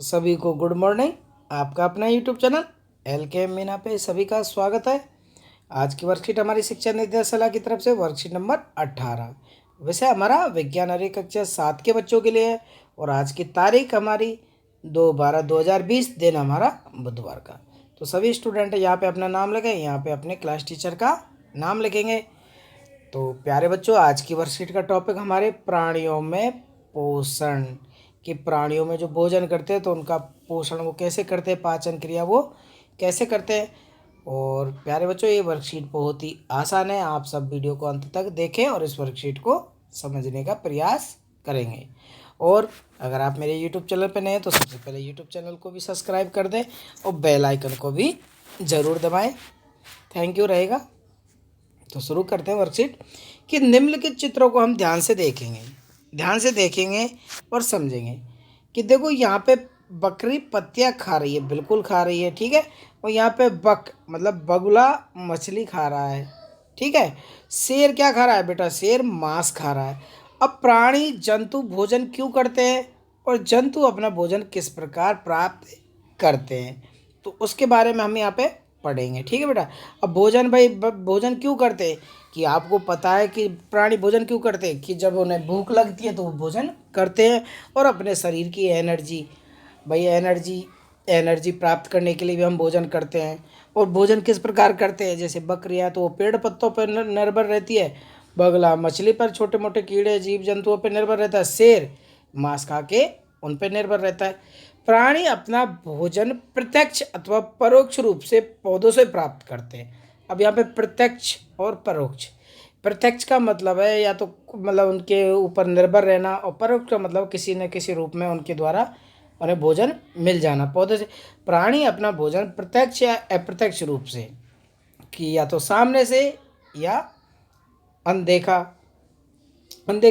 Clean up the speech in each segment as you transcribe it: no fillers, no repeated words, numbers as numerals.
सभी को good morning. आपका अपना यूट्यूब चैनल एल के मीना पे सभी का स्वागत है। आज की वर्कशीट हमारी शिक्षा निदेशालय की तरफ से वर्कशीट नंबर 18 वैसे हमारा विज्ञान कक्षा 7 के बच्चों के लिए है और आज की तारीख हमारी 2/12/2020 दिन हमारा बुधवार का। तो सभी स्टूडेंट यहाँ पे अपना नाम लिखें, यहाँ पे अपने क्लास टीचर का नाम लिखेंगे। तो प्यारे बच्चों, आज की वर्कशीट का टॉपिक हमारे प्राणियों में पोषण, कि प्राणियों में जो भोजन करते हैं तो उनका पोषण वो कैसे करते हैं, पाचन क्रिया वो कैसे करते हैं। और प्यारे बच्चों, ये वर्कशीट बहुत ही आसान है, आप सब वीडियो को अंत तक देखें और इस वर्कशीट को समझने का प्रयास करेंगे। और अगर आप मेरे यूट्यूब चैनल पर नए हैं तो सबसे पहले यूट्यूब चैनल को भी सब्सक्राइब कर दें और बेल आइकन को भी ज़रूर दबाएं। थैंक यू रहेगा। तो शुरू करते हैं वर्कशीट कि निम्नलिखित चित्रों को हम ध्यान से देखेंगे और समझेंगे। कि देखो, यहाँ पे बकरी पत्तियाँ खा रही है, बिल्कुल खा रही है, ठीक है। और यहाँ पे बक मतलब बगुला मछली खा रहा है, ठीक है। शेर क्या खा रहा है बेटा? शेर मांस खा रहा है। अब प्राणी जंतु भोजन क्यों करते हैं और जंतु अपना भोजन किस प्रकार प्राप्त करते हैं, तो उसके बारे में हम यहाँ पे पढ़ेंगे, ठीक है बेटा। अब भोजन, भाई भोजन क्यों करते हैं, कि आपको पता है कि प्राणी भोजन क्यों करते हैं, कि जब उन्हें भूख लगती है तो वो भोजन करते हैं और अपने शरीर की एनर्जी प्राप्त करने के लिए भी हम भोजन करते हैं। और भोजन किस प्रकार करते हैं, जैसे बकरियां तो वो पेड़ पत्तों पर निर्भर रहती है, बगला मछली पर, छोटे मोटे कीड़े जीव जंतुओं पर निर्भर रहता है, शेर मांस खा के उन पर निर्भर रहता है। प्राणी अपना भोजन प्रत्यक्ष अथवा परोक्ष रूप से पौधों से प्राप्त करते हैं। अब यहाँ पे प्रत्यक्ष और परोक्ष, प्रत्यक्ष का मतलब है या तो मतलब उनके ऊपर निर्भर रहना, और परोक्ष का मतलब किसी न किसी रूप में उनके द्वारा उन्हें भोजन मिल जाना पौधे से। प्राणी अपना भोजन प्रत्यक्ष या अप्रत्यक्ष रूप से, कि या तो सामने से या अंधे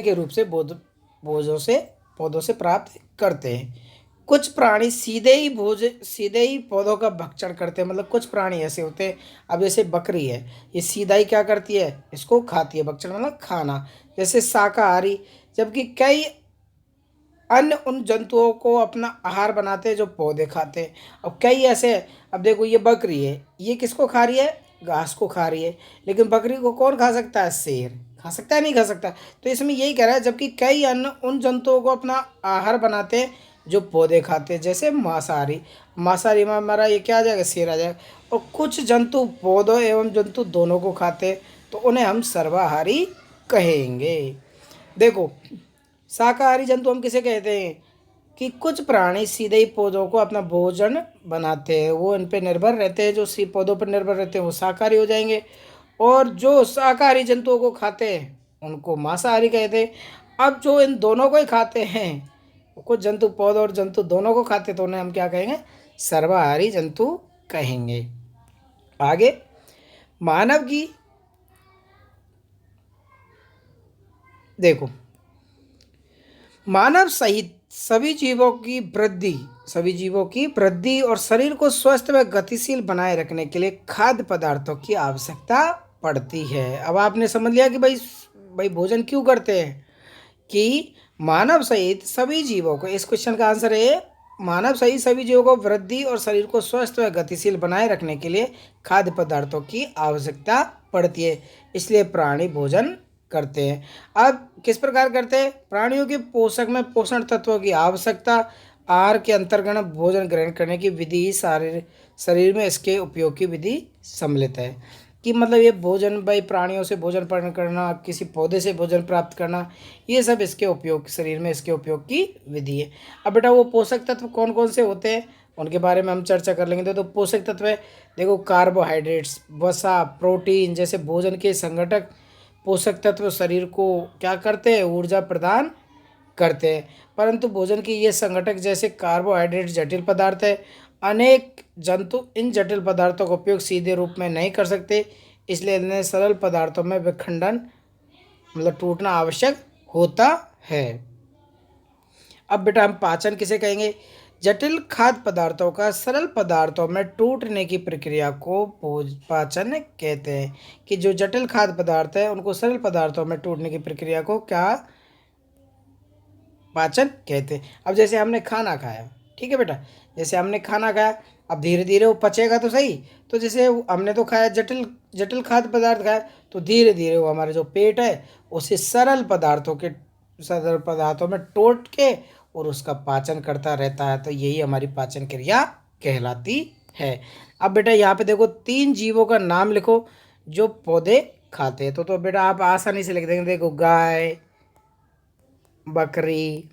के रूप से पौधों से प्राप्त करते हैं। कुछ प्राणी सीधे ही पौधों का भक्षण करते हैं, मतलब कुछ प्राणी ऐसे होते हैं। अब जैसे बकरी है, ये सीधा ही क्या करती है, इसको खाती है, भक्षण मतलब खाना, जैसे शाकाहारी। जबकि कई अन्य उन जंतुओं को अपना आहार बनाते हैं जो पौधे खाते हैं। अब कई ऐसे, अब देखो ये बकरी है, ये किसको खा रही है? घास को खा रही है। लेकिन बकरी को कौन खा सकता है? शेर खा सकता है? नहीं खा सकता। तो इसमें यही कह रहा है, जबकि कई अन्य उन जंतुओं को अपना आहार बनाते हैं जो पौधे खाते हैं, जैसे मांसाहारी में हमारा ये क्या आ जाएगा? शेर आ जाएगा। और कुछ जंतु पौधों एवं जंतु दोनों को खाते हैं तो उन्हें हम सर्वाहारी कहेंगे। देखो, शाकाहारी जंतु हम किसे कहते हैं, कि कुछ प्राणी सीधे ही पौधों को अपना भोजन बनाते हैं, वो इन पे निर्भर रहते हैं, जो सी पौधों पर निर्भर रहते हैं वो शाकाहारी हो जाएंगे। और जो शाकाहारी जंतुओं को खाते हैं उनको मांसाहारी कहते हैं। अब जो इन दोनों को ही खाते हैं, कुछ जंतु पौधों और जंतु दोनों को खाते हैं, तो उन्हें हम क्या कहेंगे? सर्वाहारी जंतु कहेंगे। आगे, मानव की, देखो, मानव सहित सभी जीवों की वृद्धि और शरीर को स्वस्थ व गतिशील बनाए रखने के लिए खाद्य पदार्थों की आवश्यकता पड़ती है। अब आपने समझ लिया कि भाई भोजन क्यों करते हैं, कि मानव सहित सभी जीवों को, इस क्वेश्चन का आंसर है मानव सहित सभी जीवों को वृद्धि और शरीर को स्वस्थ व गतिशील बनाए रखने के लिए खाद्य पदार्थों की आवश्यकता पड़ती है, इसलिए प्राणी भोजन करते हैं। अब किस प्रकार करते हैं? प्राणियों के पोषक में पोषण तत्वों की आवश्यकता, आहार के अंतर्गत भोजन ग्रहण करने की विधि ही शरीर में इसके उपयोग की विधि सम्मिलित है। कि मतलब ये भोजन, भाई प्राणियों से भोजन प्राप्त करना, किसी पौधे से भोजन प्राप्त करना, ये सब इसके उपयोग, शरीर में इसके उपयोग की विधि है। अब बेटा, वो पोषक तत्व कौन कौन से होते हैं उनके बारे में हम चर्चा कर लेंगे। तो पोषक तत्व है, देखो, कार्बोहाइड्रेट्स, वसा, प्रोटीन जैसे भोजन के संगठक पोषक तत्व शरीर को क्या करते हैं? ऊर्जा प्रदान करते हैं। परंतु भोजन की ये संगठक जैसे कार्बोहाइड्रेट जटिल पदार्थ है। अनेक जंतु इन जटिल पदार्थों का उपयोग सीधे रूप में नहीं कर सकते, इसलिए इन्हें सरल पदार्थों में विखंडन मतलब टूटना आवश्यक होता है। अब बेटा, हम पाचन किसे कहेंगे? जटिल खाद्य पदार्थों का सरल पदार्थों में टूटने की प्रक्रिया को पाचन कहते हैं। कि जो जटिल खाद्य पदार्थ है उनको सरल पदार्थों में टूटने की प्रक्रिया को क्या पाचन कहते हैं। अब जैसे हमने खाना खाया, ठीक है बेटा। जैसे हमने खाना खाया, अब धीरे धीरे वो पचेगा तो सही। तो जैसे हमने तो खाया जटिल जटिल खाद्य पदार्थ खाया, तो धीरे धीरे वो हमारा जो पेट है उसे सरल पदार्थों में टोट के और उसका पाचन करता रहता है। तो यही हमारी पाचन क्रिया कहलाती है। अब बेटा यहाँ पे देखो 3 जीवों का नाम लिखो जो पौधे खाते हैं। तो बेटा आप आसानी से लिख देंगे। देखो, गाय, बकरी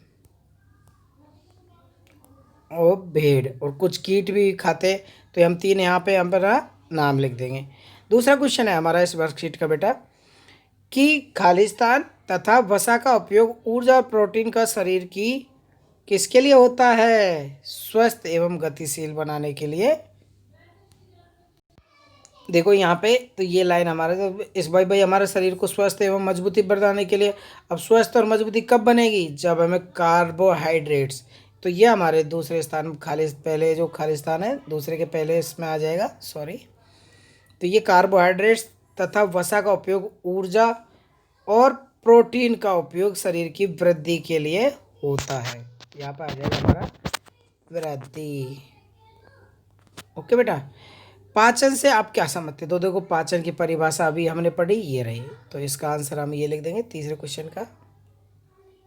और भेड़, और कुछ कीट भी खाते हैं। तो हम 3 यहाँ पे हम अपना नाम लिख देंगे। दूसरा क्वेश्चन है हमारा इस वर्कशीट का बेटा कि खालिस्तान तथा वसा का उपयोग ऊर्जा और प्रोटीन का शरीर की किसके लिए होता है? स्वस्थ एवं गतिशील बनाने के लिए। देखो यहाँ पे तो ये लाइन हमारे तो इस भाई हमारे शरीर को स्वस्थ एवं मजबूती बनाने के लिए। अब स्वस्थ और मजबूती कब बनेगी? जब हमें कार्बोहाइड्रेट्स, तो ये हमारे दूसरे स्थान पहले जो खालिस्तान है दूसरे के पहले इसमें आ जाएगा, सॉरी। तो ये कार्बोहाइड्रेट्स तथा वसा का उपयोग ऊर्जा और प्रोटीन का उपयोग शरीर की वृद्धि के लिए होता है। यहाँ पर आ जाएगा हमारा वृद्धि। ओके बेटा। पाचन से आप क्या समझते हैं? तो देखो पाचन की परिभाषा अभी हमने पढ़ी, ये रही। तो इसका आंसर हम ये लिख देंगे तीसरे क्वेश्चन का।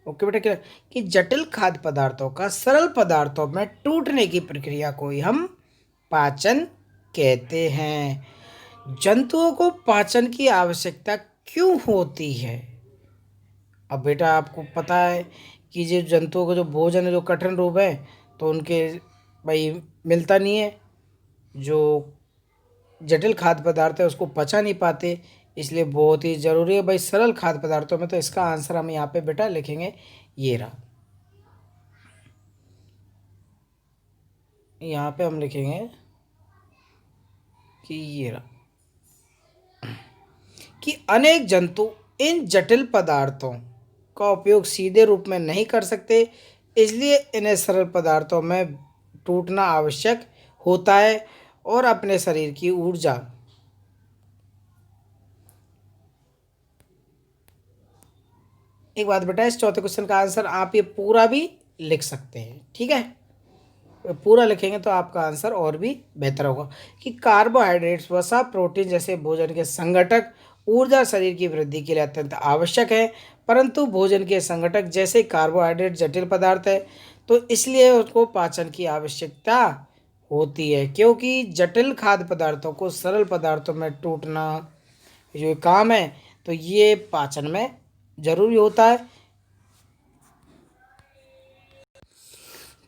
ओके बेटा। क्या कि जटिल खाद्य पदार्थों का सरल पदार्थों में टूटने की प्रक्रिया को ही हम पाचन कहते हैं। जंतुओं को पाचन की आवश्यकता क्यों होती है? अब बेटा आपको पता है कि जो जंतुओं को जो भोजन है जो कठिन रूप है, तो उनके भाई मिलता नहीं है। जो जटिल खाद्य पदार्थ है उसको पचा नहीं पाते, इसलिए बहुत ही ज़रूरी है भाई सरल खाद्य पदार्थों में। तो इसका आंसर हम यहाँ पे बेटा लिखेंगे, ये रहा। यहाँ पे हम लिखेंगे कि ये रहा कि अनेक जंतु इन जटिल पदार्थों का उपयोग सीधे रूप में नहीं कर सकते, इसलिए इन्हें सरल पदार्थों में टूटना आवश्यक होता है और अपने शरीर की ऊर्जा। एक बात बेटा, इस चौथे क्वेश्चन का आंसर आप ये पूरा भी लिख सकते हैं, ठीक है। पूरा लिखेंगे तो आपका आंसर और भी बेहतर होगा कि कार्बोहाइड्रेट्स, वसा, प्रोटीन जैसे भोजन के संगठक ऊर्जा शरीर की वृद्धि के लिए अत्यंत आवश्यक है, परंतु भोजन के संगठक जैसे कार्बोहाइड्रेट जटिल पदार्थ है, तो इसलिए उसको पाचन की आवश्यकता होती है। क्योंकि जटिल खाद्य पदार्थों को सरल पदार्थों में टूटना जो काम है, तो ये पाचन में जरूरी होता है।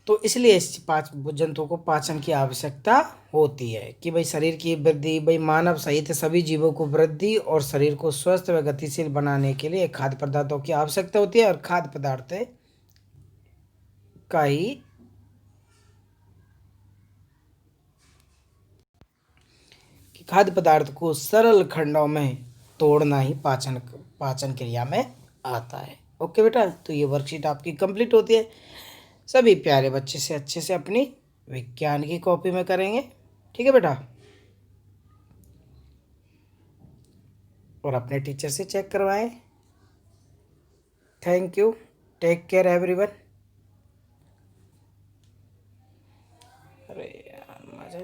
तो इसलिए इस जंतुओं को पाचन की आवश्यकता होती है कि भाई शरीर की वृद्धि, भाई मानव सहित सभी जीवों को वृद्धि और शरीर को स्वस्थ व गतिशील बनाने के लिए खाद्य पदार्थों की आवश्यकता होती है। और खाद्य पदार्थ का ही कि खाद्य पदार्थ को सरल खंडों में तोड़ना ही पाचन पाचन क्रिया में आता है। ओके बेटा, तो ये वर्कशीट आपकी कंप्लीट होती है। सभी प्यारे बच्चे से अच्छे से अपनी विज्ञान की कॉपी में करेंगे, ठीक है बेटा। और अपने टीचर से चेक करवाएं। Thank you. Take care everyone.